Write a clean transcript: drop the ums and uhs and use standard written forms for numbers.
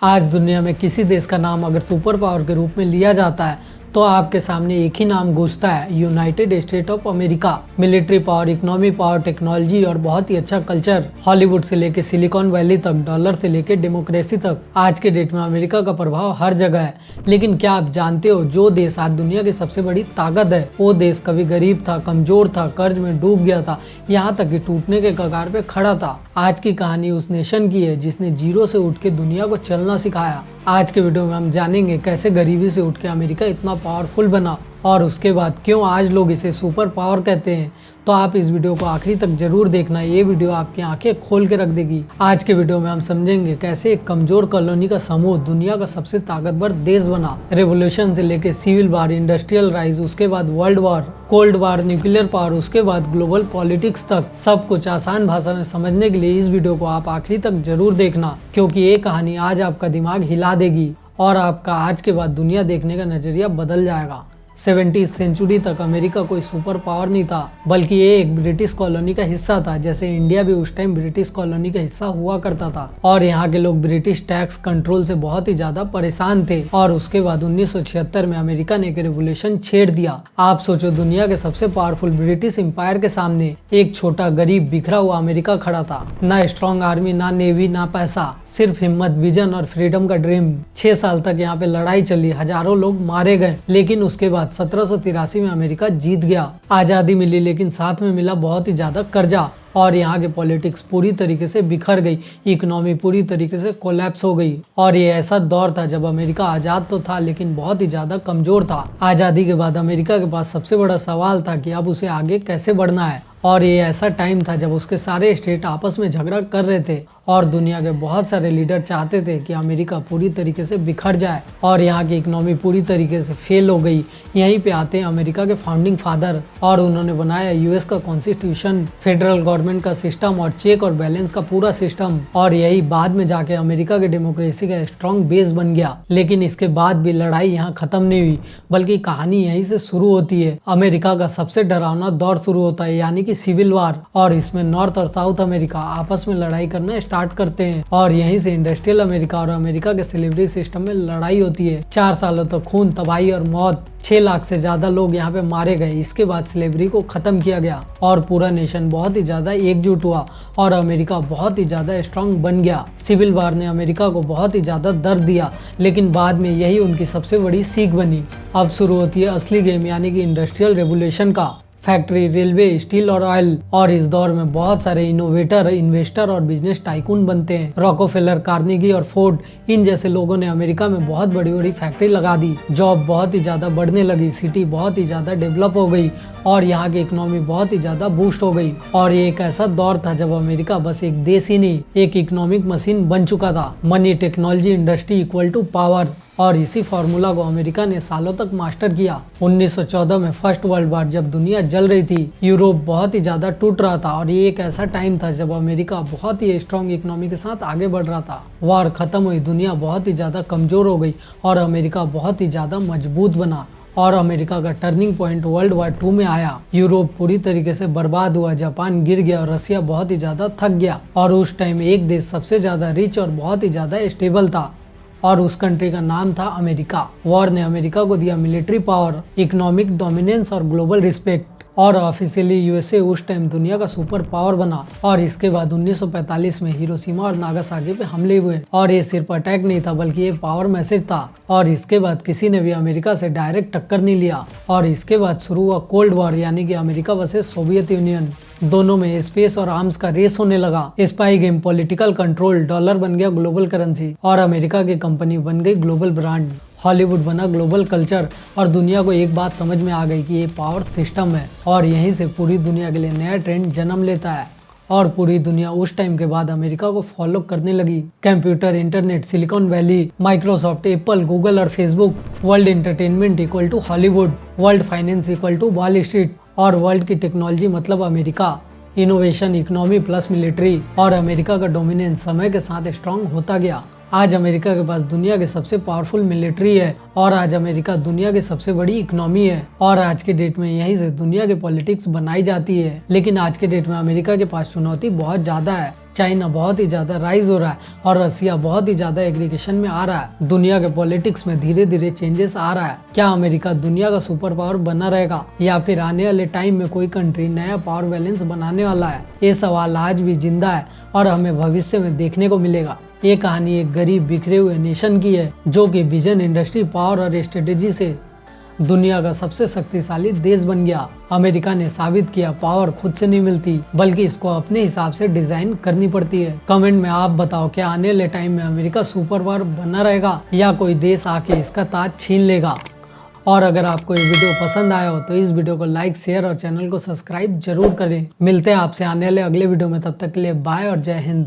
आज दुनिया में किसी देश का नाम अगर सुपर पावर के रूप में लिया जाता है तो आपके सामने एक ही नाम गूंजता है, United state of America. Military power, economy power, technology और बहुत ही अच्छा कल्चर, हॉलीवुड से लेके सिलिकॉन वैली तक, डॉलर से लेके डेमोक्रेसी तक, आज के डेट में अमेरिका का प्रभाव हर जगह है। लेकिन क्या आप जानते हो, जो देश आज दुनिया की सबसे बड़ी ताकत है, वो देश कभी गरीब था, कमजोर था, कर्ज में डूब गया था, यहाँ तक कि टूटने के कगार पे खड़ा था। आज की कहानी उस नेशन की है जिसने जीरो से उठ के दुनिया को चलना सिखाया। आज के वीडियो में हम जानेंगे कैसे गरीबी से उठ के अमेरिका इतना पावरफुल बना और उसके बाद क्यों आज लोग इसे सुपर पावर कहते हैं। तो आप इस वीडियो को आखिरी तक जरूर देखना, ये वीडियो आपकी आंखें खोल के रख देगी। आज के वीडियो में हम समझेंगे कैसे एक कमजोर कॉलोनी का समूह दुनिया का सबसे ताकतवर देश बना। रेवोल्यूशन से लेके सिविल वार, इंडस्ट्रियल राइज, उसके बाद world war, cold war, nuclear power, उसके बाद ग्लोबल पॉलिटिक्स तक, सब कुछ आसान भाषा में समझने के लिए इस वीडियो को आप आखिरी तक जरूर देखना, क्योंकि ये कहानी आज आपका दिमाग हिला देगी और आपका आज के बाद दुनिया देखने का नजरिया बदल जाएगा। 70वीं सेंचुरी तक अमेरिका कोई सुपर पावर नहीं था, बल्कि ये एक ब्रिटिश कॉलोनी का हिस्सा था। जैसे इंडिया भी उस टाइम ब्रिटिश कॉलोनी का हिस्सा हुआ करता था और यहाँ के लोग ब्रिटिश टैक्स कंट्रोल से बहुत ही ज्यादा परेशान थे। और उसके बाद 1976 में अमेरिका ने एक रेवोल्यूशन छेड़ दिया। आप सोचो, दुनिया के सबसे पावरफुल ब्रिटिश एम्पायर के सामने एक छोटा गरीब बिखरा हुआ अमेरिका खड़ा था। ना स्ट्रॉन्ग आर्मी, ना नेवी, ना पैसा, सिर्फ हिम्मत, विजन और फ्रीडम का ड्रीम। 6 साल तक यहाँ पे लड़ाई चली, हजारों लोग मारे गए, लेकिन उसके बाद 1783 में अमेरिका जीत गया। आजादी मिली, लेकिन साथ में मिला बहुत ही ज्यादा कर्जा और यहाँ के पॉलिटिक्स पूरी तरीके से बिखर गई, इकोनॉमी पूरी तरीके से कोलैप्स हो गई। और ये ऐसा दौर था जब अमेरिका आजाद तो था लेकिन बहुत ही ज्यादा कमजोर था। आजादी के बाद अमेरिका के पास सबसे बड़ा सवाल था कि अब उसे आगे कैसे बढ़ना है। और ये ऐसा टाइम था जब उसके सारे स्टेट आपस में झगड़ा कर रहे थे और दुनिया के बहुत सारे लीडर चाहते थे कि अमेरिका पूरी तरीके से बिखर जाए और यहाँ की इकोनॉमी पूरी तरीके से फेल हो गई। यहीं पे आते हैं अमेरिका के फाउंडिंग फादर और उन्होंने बनाया यूएस का कॉन्स्टिट्यूशन, फेडरल गवर्नमेंट का सिस्टम और चेक और बैलेंस का पूरा सिस्टम। और यही बाद में जाके अमेरिका के डेमोक्रेसी का स्ट्रॉन्ग बेस बन गया। लेकिन इसके बाद भी लड़ाई यहाँ खत्म नहीं हुई, बल्कि कहानी यहीं से शुरू होती है। अमेरिका का सबसे डरावना दौर शुरू होता है, यानी कि सिविल वार। और इसमें नॉर्थ और साउथ अमेरिका आपस में लड़ाई करना स्टार्ट करते हैं और यहीं से इंडस्ट्रियल अमेरिका और अमेरिका के स्लेवरी सिस्टम में लड़ाई होती है। 4 सालों तक खून, तबाही और मौत, 6 लाख से ज्यादा लोग यहाँ पे मारे गए। इसके बाद स्लेवरी को खत्म किया गया और पूरा नेशन बहुत ही ज्यादा एकजुट हुआ और अमेरिका बहुत ही ज्यादा स्ट्रांग बन गया। सिविल वार ने अमेरिका को बहुत ही ज्यादा दर्द दिया, लेकिन बाद में यही उनकी सबसे बड़ी सीख बनी। अब शुरू होती है असली गेम, यानी कि इंडस्ट्रियल रेवोल्यूशन का। फैक्ट्री, रेलवे, स्टील और ऑयल। और इस दौर में बहुत सारे इनोवेटर, इन्वेस्टर और बिजनेस टाइकून बनते हैं। रॉकफेलर, कार्नेगी और फोर्ड, इन जैसे लोगों ने अमेरिका में बहुत बड़ी बड़ी फैक्ट्री लगा दी। जॉब बहुत ही ज्यादा बढ़ने लगी, सिटी बहुत ही ज्यादा डेवलप हो गई और यहाँ की इकोनॉमी बहुत ही ज्यादा बूस्ट हो गई। और ये एक ऐसा दौर था जब अमेरिका बस एक देश ही नहीं, एक इकोनॉमिक मशीन बन चुका था। Money, technology, industry equal to power. और इसी फार्मूला को अमेरिका ने सालों तक मास्टर किया। 1914 में फर्स्ट वर्ल्ड वार जब दुनिया जल रही थी, यूरोप बहुत ही ज्यादा टूट रहा था और ये एक ऐसा टाइम था जब अमेरिका बहुत ही स्ट्रॉन्ग इकोनॉमी के साथ आगे बढ़ रहा था। वार खत्म हुई, दुनिया बहुत ही ज्यादा कमजोर हो गई और अमेरिका बहुत ही ज्यादा मजबूत बना। और अमेरिका का टर्निंग पॉइंट वर्ल्ड वार 2 में आया। यूरोप पूरी तरीके से बर्बाद हुआ, जापान गिर गया और रसिया बहुत ही ज्यादा थक गया। और उस टाइम एक देश सबसे ज्यादा रिच और बहुत ही ज्यादा स्टेबल था और उस कंट्री का नाम था अमेरिका। वॉर ने अमेरिका को दिया मिलिट्री पावर, इकोनॉमिक डोमिनेंस और ग्लोबल रिस्पेक्ट। और ऑफिशियली यूएसए उस टाइम दुनिया का सुपर पावर बना। और इसके बाद 1945 में हिरोशिमा और नागासाकी पे हमले हुए और ये सिर्फ अटैक नहीं था, बल्कि ये पावर मैसेज था। और इसके बाद किसी ने भी अमेरिका से डायरेक्ट टक्कर नहीं लिया। और इसके बाद शुरू हुआ कोल्ड वॉर, यानी कि अमेरिका वर्सेस सोवियत यूनियन। दोनों में स्पेस और आर्म्स का रेस होने लगा। Spy game, political control, dollar बन गया ग्लोबल करेंसी और अमेरिका की कंपनी बन गई ग्लोबल ब्रांड। हॉलीवुड बना ग्लोबल कल्चर और दुनिया को एक बात समझ में आ गई कि ये पावर सिस्टम है और यहीं से पूरी दुनिया के लिए नया ट्रेंड जन्म लेता है। और पूरी दुनिया उस टाइम के बाद अमेरिका को फॉलो करने लगी। Computer, internet, Silicon Valley, Microsoft, Apple, Google और Facebook. World entertainment equal to Hollywood, world finance equal to Wall Street और वर्ल्ड की टेक्नोलॉजी मतलब America. Innovation, economy plus military और अमेरिका का डोमिनेंस समय के साथ स्ट्रांग होता गया। आज अमेरिका के पास दुनिया के सबसे पावरफुल मिलिट्री है और आज अमेरिका दुनिया की सबसे बड़ी इकोनॉमी है और आज के डेट में यहीं से दुनिया की पॉलिटिक्स बनाई जाती है। लेकिन आज के डेट में अमेरिका के पास चुनौती बहुत ज्यादा है। चाइना बहुत ही ज्यादा राइज हो रहा है और रसिया बहुत ही ज्यादा एग्रीगेशन में आ रहा है। दुनिया के पॉलिटिक्स में धीरे धीरे चेंजेस आ रहा है। क्या अमेरिका दुनिया का सुपर पावर बना रहेगा या फिर आने वाले टाइम में कोई कंट्री नया पावर बैलेंस बनाने वाला है? ये सवाल आज भी जिंदा है और हमें भविष्य में देखने को मिलेगा। ये कहानी एक गरीब बिखरे हुए नेशन की है जो कि विजन, इंडस्ट्री, पावर और स्ट्रेटेजी से दुनिया का सबसे शक्तिशाली देश बन गया। अमेरिका ने साबित किया पावर खुद से नहीं मिलती बल्कि इसको अपने हिसाब से डिजाइन करनी पड़ती है। कमेंट में आप बताओ क्या आने वाले टाइम में अमेरिका सुपर पावर बना रहेगा या कोई देश आके इसका ताज छीन लेगा? और अगर आपको ये वीडियो पसंद आया हो तो इस वीडियो को लाइक, शेयर और चैनल को सब्सक्राइब जरूर करें। मिलते हैं आपसे आने वाले अगले वीडियो में, तब तक के लिए बाय और जय हिंद।